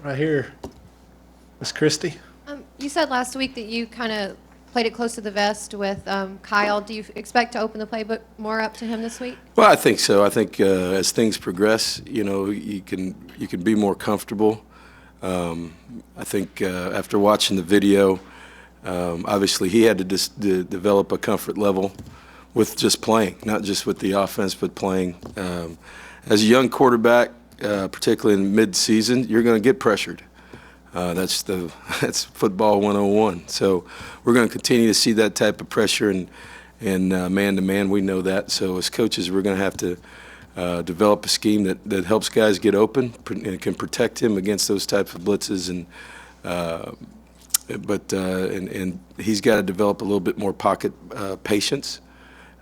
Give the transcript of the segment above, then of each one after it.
Right here, Miss Christie. You said last week that you kind of played it close to the vest with Kyle. Do you expect to open the playbook more up to him this week? Well, I think so. I think as things progress, you can be more comfortable. I think after watching the video, obviously he had to develop a comfort level with just playing, not just with the offense, but playing. As a young quarterback, particularly in mid-season, you're going to get pressured. That's football 101. So we're going to continue to see that type of pressure and man-to-man. We know that. So as coaches, we're going to have to develop a scheme that helps guys get open and can protect him against those types of blitzes. And he's got to develop a little bit more pocket patience,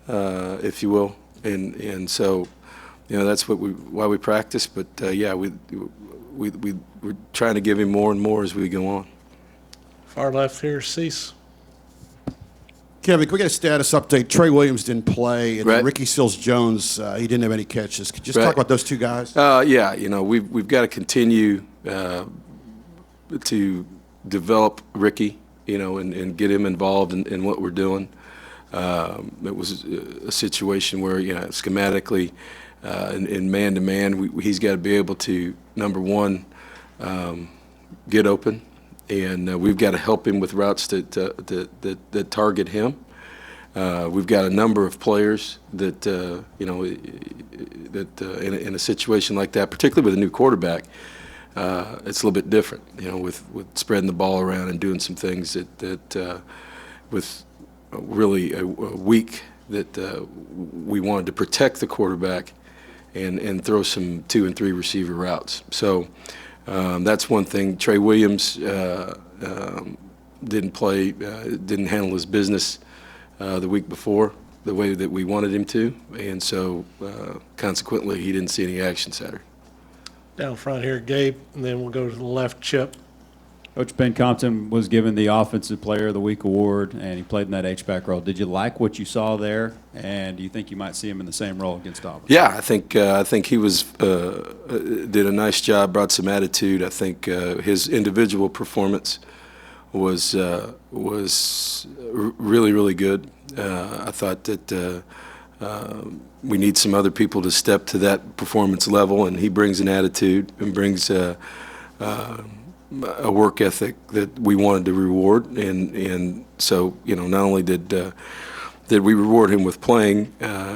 if you will. And so, that's why we practice. But yeah, we're trying to give him more and more as we go on. Far left here, Cease. Kevin, can we get a status update? Trey Williams didn't play, and Right. Ricky Seals-Jones, he didn't have any catches. Could you just Right. talk about those two guys? Yeah, we've got to continue to develop Ricky, and get him involved in what we're doing. It was a situation where, schematically, in man-to-man, he's got to be able to, number one, get open, and we've got to help him with routes that target him. We've got a number of players that, in a situation like that, particularly with a new quarterback, it's a little bit different, with spreading the ball around and doing some things that with really a week that we wanted to protect the quarterback and throw some 2 and 3 receiver routes. So that's one thing. Trey Williams didn't play, didn't handle his business the week before the way that we wanted him to, and so consequently he didn't see any action Saturday. Down front here, Gabe, and then we'll go to the left, Chip. Coach Ben Compton was given the Offensive Player of the Week award, and he played in that H-back role. Did you like what you saw there, and do you think you might see him in the same role against Auburn? Yeah, I think he was did a nice job, brought some attitude. I think his individual performance was really, really good. I thought that we need some other people to step to that performance level, and he brings an attitude and brings a work ethic that we wanted to reward, and so not only did we reward him with playing,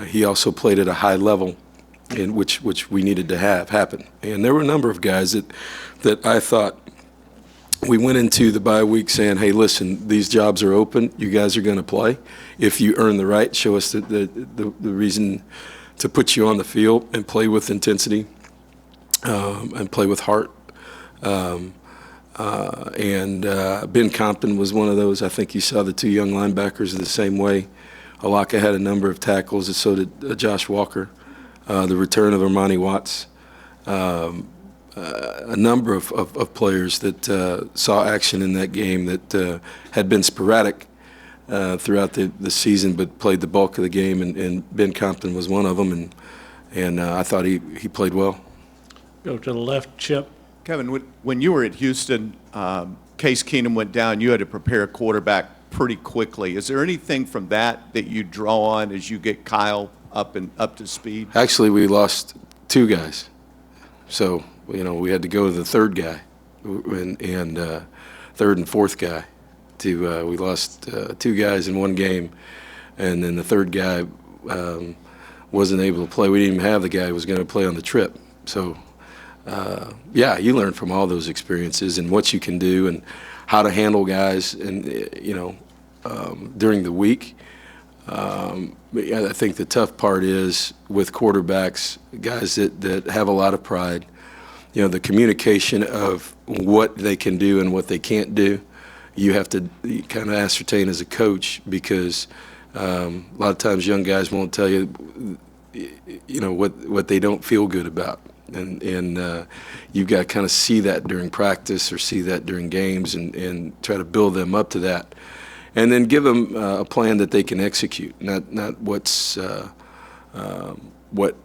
he also played at a high level, in which we needed to have happen. And there were a number of guys that I thought we went into the bye week saying, hey, listen, these jobs are open. You guys are going to play. If you earn the right, show us the reason to put you on the field and play with intensity and play with heart. And Ben Compton was one of those. I think you saw the two young linebackers the same way. Alaka had a number of tackles, and so did Josh Walker. The return of Armani Watts. A number of players that saw action in that game that had been sporadic throughout the season, but played the bulk of the game, and Ben Compton was one of them, and I thought he played well. Go to the left, Chip. Kevin, when you were at Houston, Case Keenum went down. You had to prepare a quarterback pretty quickly. Is there anything from that you draw on as you get Kyle up to speed? Actually, we lost two guys, so we had to go to the third guy, and third and fourth guy. We lost two guys in one game, and then the third guy wasn't able to play. We didn't even have the guy who was going to play on the trip. So, yeah, you learn from all those experiences and what you can do and how to handle guys, and during the week. I think the tough part is with quarterbacks, guys that have a lot of pride. The communication of what they can do and what they can't do, you have to kind of ascertain as a coach, because a lot of times young guys won't tell you, what they don't feel good about, and you've got to kind of see that during practice or see that during games, and try to build them up to that, and then give them a plan that they can execute, not what's what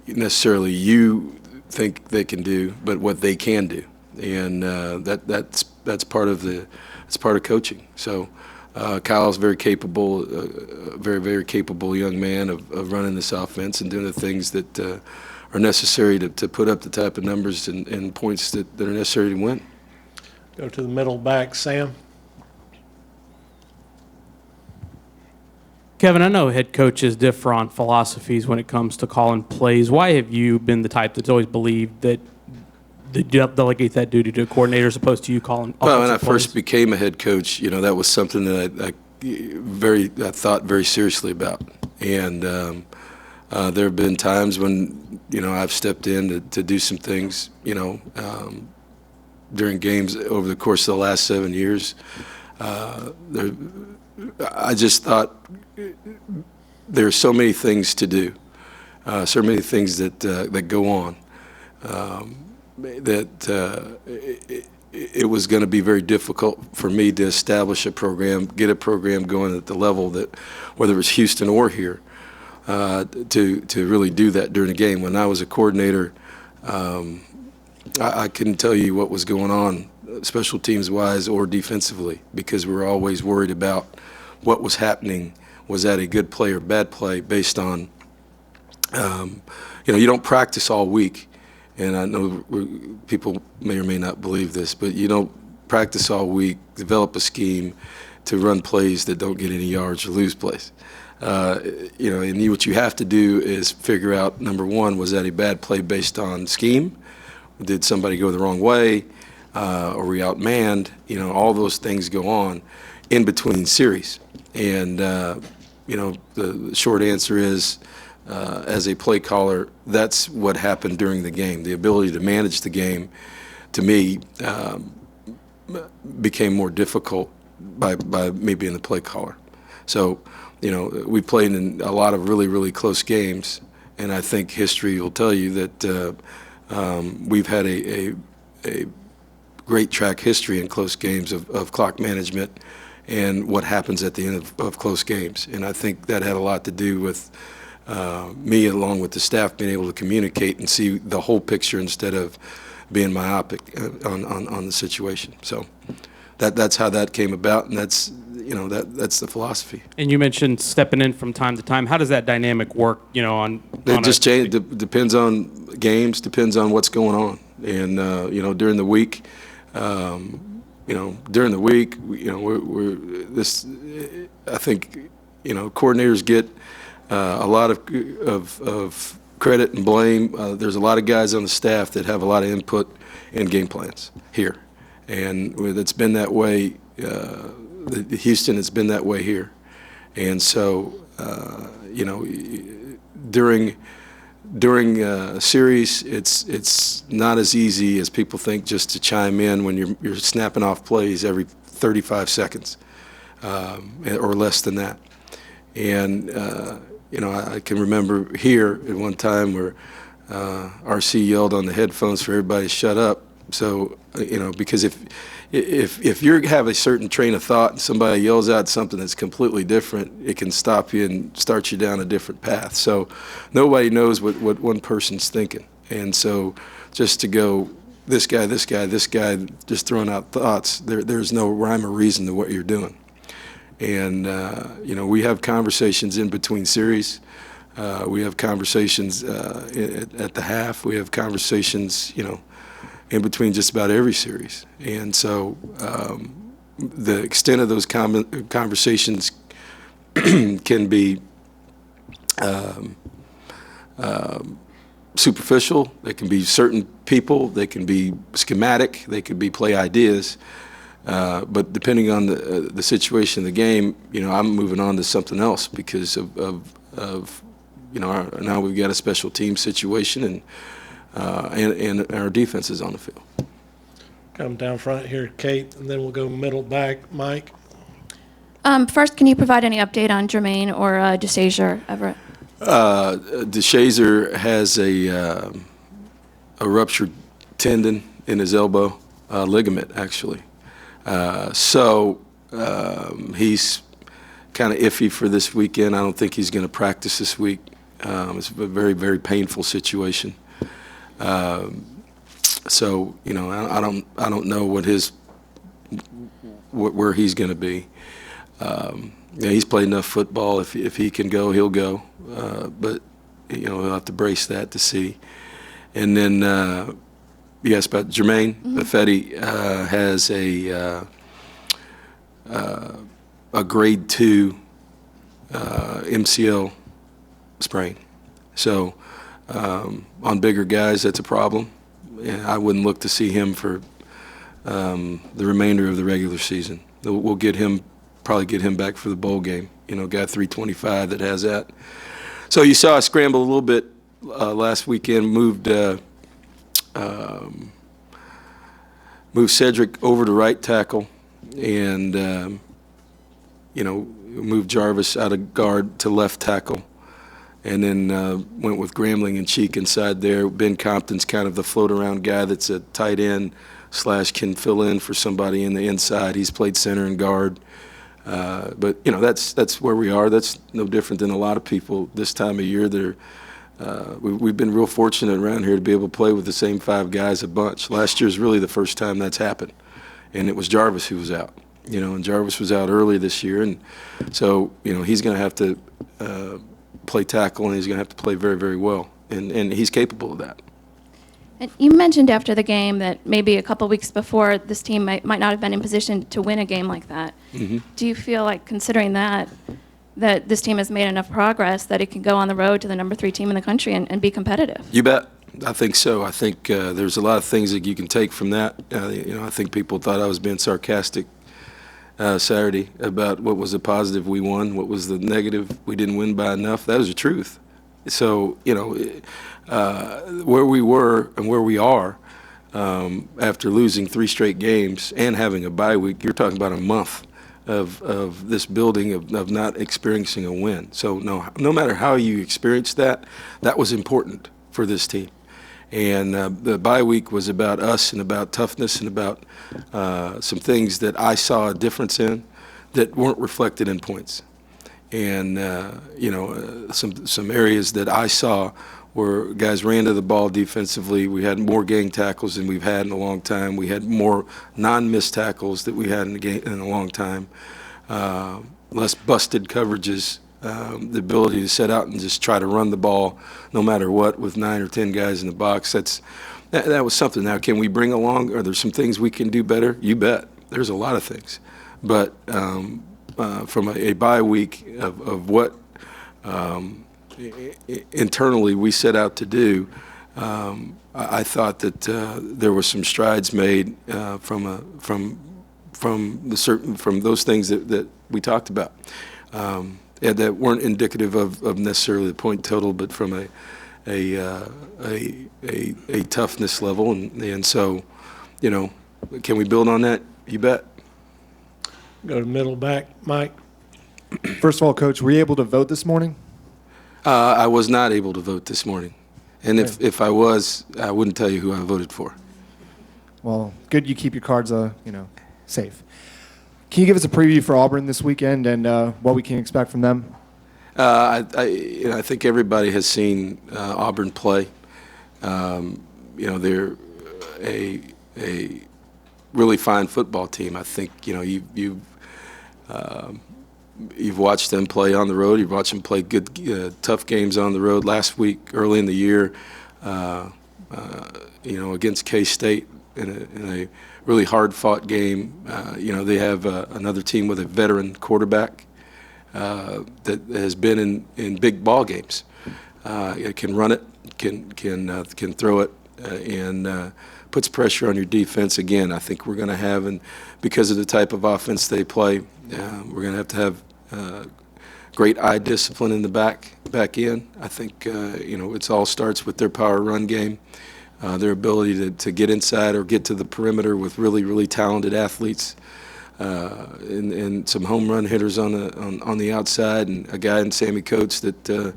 necessarily you think they can do, but what they can do. and that's part of coaching. So Kyle's very capable, very capable young man of running this offense and doing the things that are necessary to put up the type of numbers and points that are necessary to win. Go to the middle back, Sam. Kevin, I know head coaches differ on philosophies when it comes to calling plays. Why have you been the type that's always believed that they delegate that duty to a coordinator as opposed to you calling Well, when I offensive plays? first became a head coach, that was something that I thought very seriously about. And there have been times when, I've stepped in to do some things, during games over the course of the last 7 years. I just thought there are so many things to do, so many things that go on, that it was going to be very difficult for me to establish a program, get a program going at the level that, whether it was Houston or here, to really do that during a game. When I was a coordinator, I couldn't tell you what was going on, special teams wise or defensively, because we were always worried about what was happening. Was that a good play or bad play based on, you don't practice all week. And I know people may or may not believe this, but you don't practice all week, develop a scheme to run plays that don't get any yards or lose plays. And what you have to do is figure out, number one, was that a bad play based on scheme? Did somebody go the wrong way? Are we outmanned? All those things go on in between series. And, the short answer is, as a play caller, that's what happened during the game. The ability to manage the game, to me, became more difficult by me being the play caller. So, we played in a lot of really, really close games, and I think history will tell you that we've had a great track history in close games of clock management and what happens at the end of close games. And I think that had a lot to do with me, along with the staff, being able to communicate and see the whole picture instead of being myopic on the situation. So that's how that came about, and that's the philosophy. And you mentioned stepping in from time to time. How does that dynamic work, on It just changes. Depends on games, depends on what's going on. And, during the week, I think, coordinators get a lot of credit and blame. There's a lot of guys on the staff that have a lot of input in game plans here. And it's been that way, Houston, it's been that way here. And so, during a series, it's not as easy as people think just to chime in when you're snapping off plays every 35 seconds or less than that. And I can remember here at one time where RC yelled on the headphones for everybody to shut up. So because if you have a certain train of thought and somebody yells out something that's completely different, it can stop you and start you down a different path. So nobody knows what one person's thinking. And so just to go, this guy, just throwing out thoughts, there's no rhyme or reason to what you're doing. And, we have conversations in between series. We have conversations at the half. We have conversations, in between just about every series. And so the extent of those conversations can be superficial. They can be certain people. They can be schematic. They could be play ideas. But depending on the situation of the game, I'm moving on to something else because of now we've got a special team situation and our defense is on the field. Come down front here, Kate, and then we'll go middle back, Mike. First, can you provide any update on Jermaine or DeShazier Everett? DeShazier has a ruptured tendon in his elbow, ligament actually. So he's kind of iffy for this weekend. I don't think he's going to practice this week. It's a very, very painful situation. So, I don't know where he's going to be. Yeah, he's played enough football. If he can go, he'll go. But he'll have to brace that to see. And then you asked about Jermaine Buffetti has a grade 2 MCL sprain. So on bigger guys, that's a problem. And I wouldn't look to see him for the remainder of the regular season. We'll probably get him back for the bowl game. Guy 325 that has that. So you saw us scramble a little bit last weekend. Moved Cedric over to right tackle, and moved Jarvis out of guard to left tackle, and then went with Grambling and Cheek inside there. Ben Compton's kind of the float around guy that's a tight end / can fill in for somebody in the inside. He's played center and guard. But that's where we are. That's no different than a lot of people this time of year. We've been real fortunate around here to be able to play with the same 5 guys a bunch. Last year's really the first time that's happened, and it was Jarvis who was out. And Jarvis was out early this year, and so he's going to have to play tackle, and he's going to have to play very, very well, and he's capable of that. And you mentioned after the game that maybe a couple weeks before this team might not have been in position to win a game like that. Mm-hmm. Do you feel like, considering that this team has made enough progress that it can go on the road to the number 3 team in the country and be competitive? You bet. I think so. I think there's a lot of things that you can take from that. I think people thought I was being sarcastic Saturday about what was the positive we won, what was the negative we didn't win by enough. That was the truth. So, where we were and where we are after losing 3 straight games and having a bye week, you're talking about a month of this building of not experiencing a win. So no matter how you experienced that was important for this team. And the bye week was about us and about toughness and about some things that I saw a difference in that weren't reflected in points. And some areas that I saw where guys ran to the ball defensively. We had more gang tackles than we've had in a long time. We had more non-missed tackles that we had in a long time. Less busted coverages. The ability to set out and just try to run the ball no matter what with 9 or 10 guys in the box. That was something. Now, can we bring along? Are there some things we can do better? You bet. There's a lot of things. But from a bye week of what internally we set out to do, I thought that there were some strides made from those things that we talked about. That weren't indicative of necessarily the point total, but from a toughness level, and so, can we build on that? You bet. Go to middle back, Mike. First of all, Coach, were you able to vote this morning? I was not able to vote this morning, and if I was, I wouldn't tell you who I voted for. Well, good you keep your cards, safe. Can you give us a preview for Auburn this weekend and what we can expect from them? I think everybody has seen Auburn play. They're a really fine football team. I think you've watched them play on the road. You've watched them play good, tough games on the road. Last week, early in the year, against K-State in a really hard-fought game. They have another team with a veteran quarterback that has been in big ball games. It can run it, can throw it, and puts pressure on your defense. Again, I think we're going to have, and because of the type of offense they play, we're going to have great eye discipline in the back end. I think it all starts with their power run game. Their ability to get inside or get to the perimeter with really, really talented athletes, and some home run hitters on the outside, and a guy in Sammy Coates that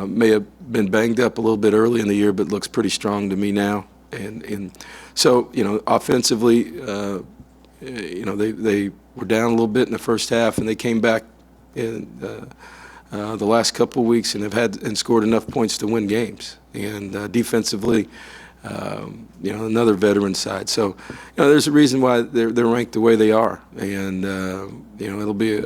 may have been banged up a little bit early in the year, but looks pretty strong to me now. And so offensively, they were down a little bit in the first half, and they came back in the last couple of weeks and have scored enough points to win games. And defensively, another veteran side. So, there's a reason why they're ranked the way they are, and it'll be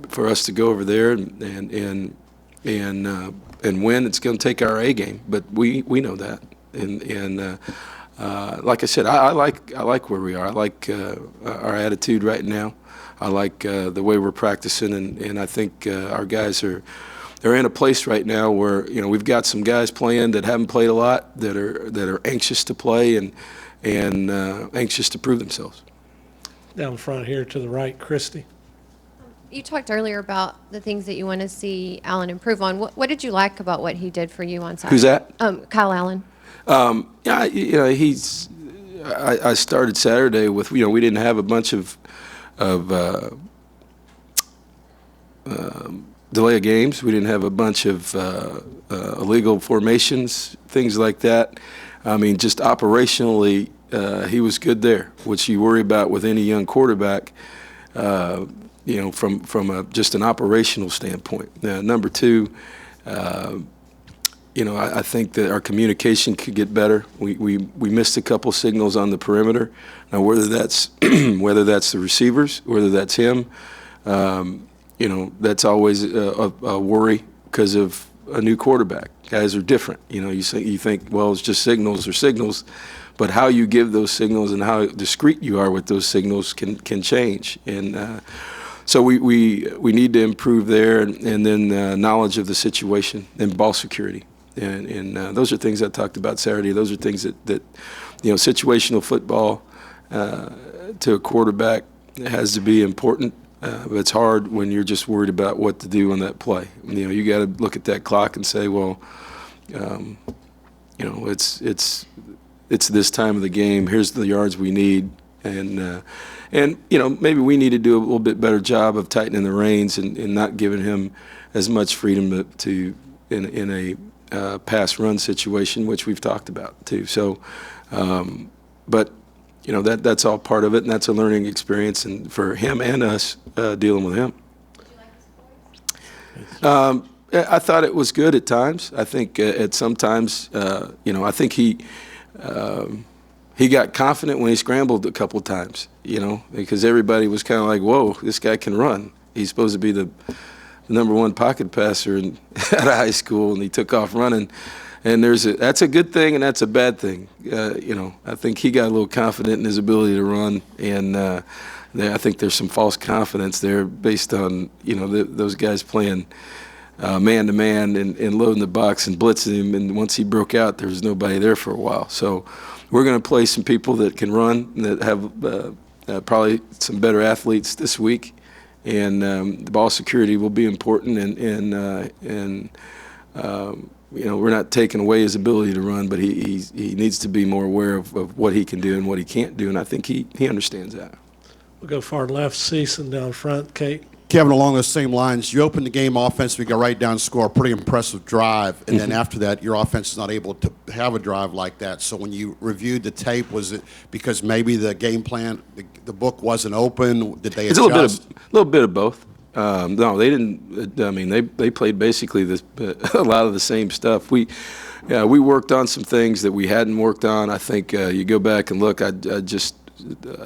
for us to go over there and win. It's going to take our A game, but we know that, and like I said, I like where we are. I like our attitude right now. I like the way we're practicing, and I think our guys they're in a place right now where we've got some guys playing that haven't played a lot, that are anxious to play and anxious to prove themselves. Down front here to the right, Christy. You talked earlier about the things that you want to see Allen improve on. What did you like about what he did for you on Saturday? Who's that? Kyle Allen. I started Saturday with we didn't have a bunch of delay of games. We didn't have a bunch of illegal formations, things like that. I mean, just operationally, he was good there, which you worry about with any young quarterback. From just an operational standpoint. Number two, I think that our communication could get better. We missed a couple signals on the perimeter. Now, whether that's the receivers, whether that's him, that's always a worry because of a new quarterback. Guys are different. You think, well, it's just signals or signals, but how you give those signals and how discreet you are with those signals can change. And so we need to improve there, and then knowledge of the situation and ball security. And those are things I talked about Saturday. Those are things that situational football to a quarterback has to be important. But it's hard when you're just worried about what to do on that play. You got to look at that clock and say, well, it's this time of the game. Here's the yards we need, and maybe we need to do a little bit better job of tightening the reins and not giving him as much freedom to in a pass run situation, which we've talked about too. So, but that's all part of it, and that's a learning experience, and for him and us dealing with him. I thought it was good at times. I think at some times, I think he got confident when he scrambled a couple times, because everybody was kind of like, whoa, this guy can run. He's supposed to be the number one pocket passer out of high school, and he took off running. And that's a good thing, and that's a bad thing. I think he got a little confident in his ability to run, and I think there's some false confidence there based on those guys playing man-to-man and loading the box and blitzing him. And once he broke out, there was nobody there for a while. So we're going to play some people that can run, that have probably some better athletes this week, and the ball security will be important. And we're not taking away his ability to run, but he needs to be more aware of what he can do and what he can't do, and I think he understands that. We'll go far left, Season down front, Kate. Kevin, along those same lines, you opened the game offensively, got right down, score a pretty impressive drive, and then after that, your offense is not able to have a drive like that. So when you reviewed the tape, was it because maybe the game plan, the book wasn't open? Did they adjust? It's a little bit of both. No, they didn't. I mean, they played basically a lot of the same stuff. We worked on some things that we hadn't worked on. I think you go back and look. I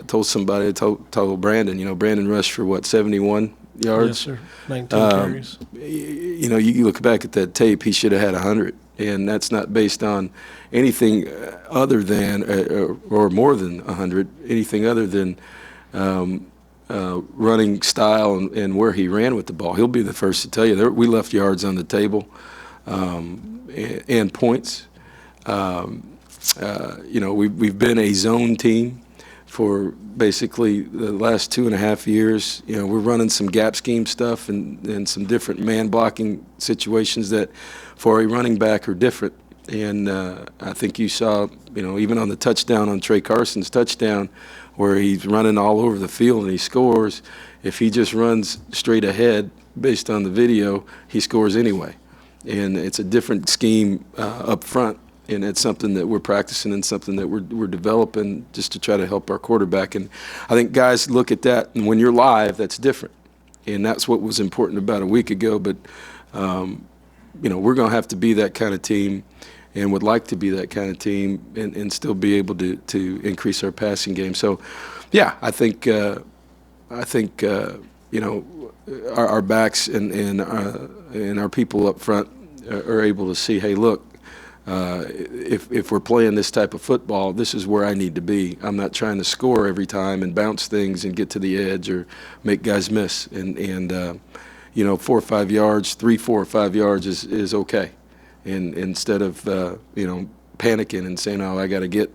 told somebody, I told Brandon. Brandon rushed for 71 yards. Yes, sir. 19 carries. You look back at that tape. He should have had 100, and that's not based on anything other than or more than 100. Anything other than running style and where he ran with the ball. He'll be the first to tell you. We left yards on the table and points. We've been a zone team for basically the last 2.5 years. We're running some gap scheme stuff and some different man blocking situations that for a running back are different. And I think you saw, even on the touchdown, on Trey Carson's touchdown, where he's running all over the field and he scores. If he just runs straight ahead based on the video, he scores anyway. And it's a different scheme up front, and it's something that we're practicing and something that we're developing just to try to help our quarterback. And I think guys look at that, and when you're live, that's different. And that's what was important about a week ago. But we're going to have to be that kind of team and would like to be that kind of team and still be able to increase our passing game. So, yeah, I think our backs and our people up front are able to see, hey, look, if we're playing this type of football, this is where I need to be. I'm not trying to score every time and bounce things and get to the edge or make guys miss. And 4 or 5 yards, 3, 4 or 5 yards is okay. And instead of panicking and saying, oh, I got to get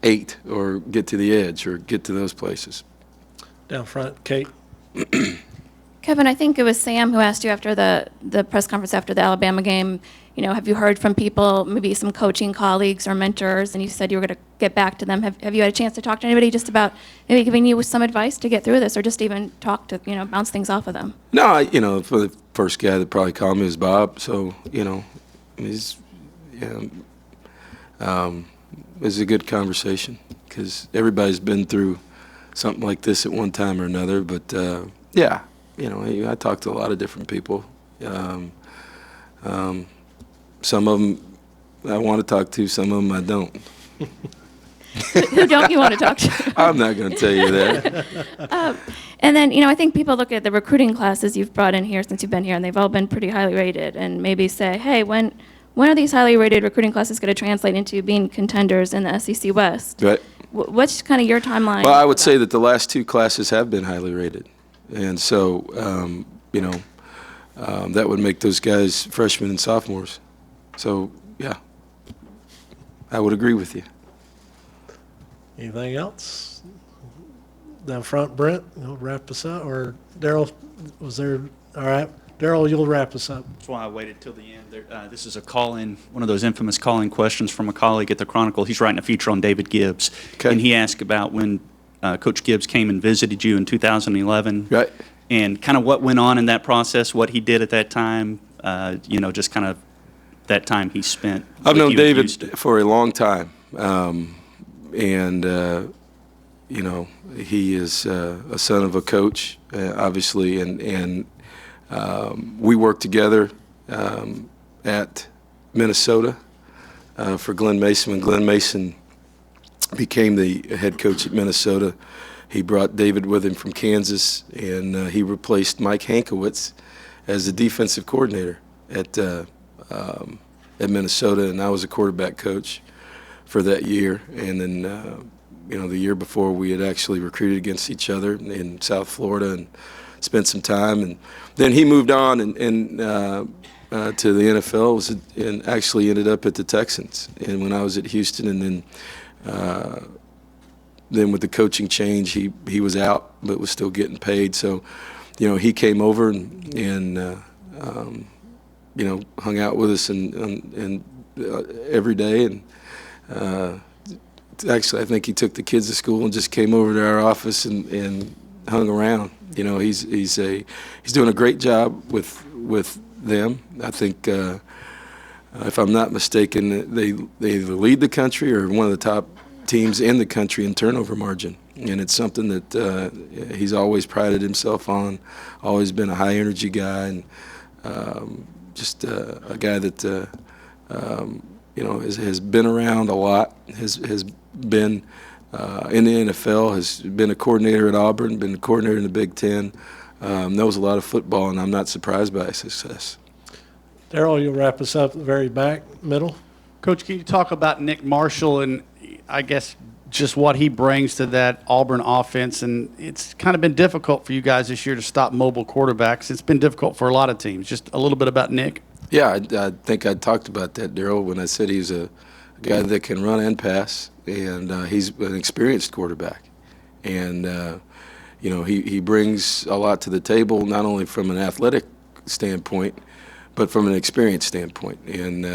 8 or get to the edge or get to those places. Down front, Kate. Kevin, I think it was Sam who asked you after the press conference after the Alabama game, have you heard from people, maybe some coaching colleagues or mentors, and you said you were going to get back to them. Have you had a chance to talk to anybody just about maybe giving you some advice to get through this, or just even talk to, bounce things off of them? No, for the first guy that probably called me was Bob, so, it's a good conversation because everybody's been through something like this at one time or another, but, yeah. I talk to a lot of different people. Some of them I want to talk to, some of them I don't. Who don't you want to talk to? I'm not going to tell you that. And then, I think people look at the recruiting classes you've brought in here since you've been here, and they've all been pretty highly rated, and maybe say, hey, when are these highly rated recruiting classes going to translate into being contenders in the SEC West? Right. What's kind of your timeline? Well, I would say that the last 2 classes have been highly rated. And so, that would make those guys freshmen and sophomores. So, yeah, I would agree with you. Anything else? Down front, Brent, you'll wrap us up, or Daryl, was there, all right, Daryl, you'll wrap us up. That's why I waited till the end. This is a call-in, one of those infamous call-in questions from a colleague at the Chronicle. He's writing a feature on David Gibbs. Okay. And he asked about when Coach Gibbs came and visited you in 2011. Right. And kind of what went on in that process, what he did at that time, just kind of that time he spent. I've known with you in David Houston. for a long time. He is a son of a coach, obviously, and we worked together at Minnesota for Glenn Mason. When Glenn Mason became the head coach at Minnesota, he brought David with him from Kansas, and he replaced Mike Hankowitz as the defensive coordinator at Minnesota, and I was a quarterback coach for that year. And then, the year before, we had actually recruited against each other in South Florida and spent some time. And then he moved on and to the NFL and actually ended up at the Texans. And when I was at Houston, and then with the coaching change, he was out but was still getting paid. So, he came over and hung out with us and every day. And actually, I think he took the kids to school and just came over to our office and hung around. He's doing a great job with them. I think, if I'm not mistaken, they either lead the country or one of the top teams in the country in turnover margin. And it's something that he's always prided himself on, always been a high energy guy, and just a guy that has been around a lot, has been in the NFL, has been a coordinator at Auburn, been a coordinator in the Big Ten, knows a lot of football, and I'm not surprised by his success. Daryl, you'll wrap us up at the very back, middle. Coach, can you talk about Nick Marshall and I guess just what he brings to that Auburn offense? And it's kind of been difficult for you guys this year to stop mobile quarterbacks. It's been difficult for a lot of teams. Just a little bit about Nick. Yeah, I think I talked about that, Daryl, when I said he's a guy that can run and pass, and he's an experienced quarterback. And, he brings a lot to the table, not only from an athletic standpoint, but from an experience standpoint. And,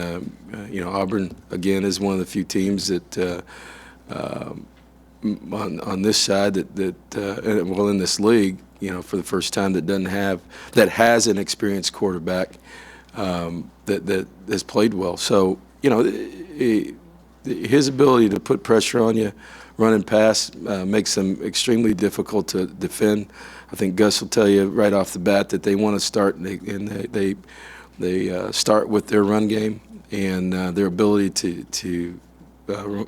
Auburn, again, is one of the few teams that on this side in this league, for the first time that has an experienced quarterback that has played well. So, his ability to put pressure on you, run and pass, makes them extremely difficult to defend. I think Gus will tell you right off the bat that they want to start, and they They start with their run game and their ability to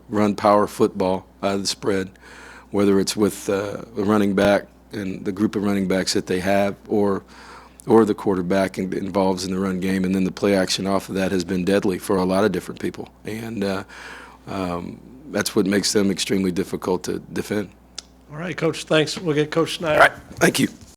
run power football out of the spread, whether it's with a running back and the group of running backs that they have, or the quarterback involved in the run game, and then the play action off of that has been deadly for a lot of different people, and that's what makes them extremely difficult to defend. All right, Coach, thanks. We'll get Coach Snyder. All right, thank you.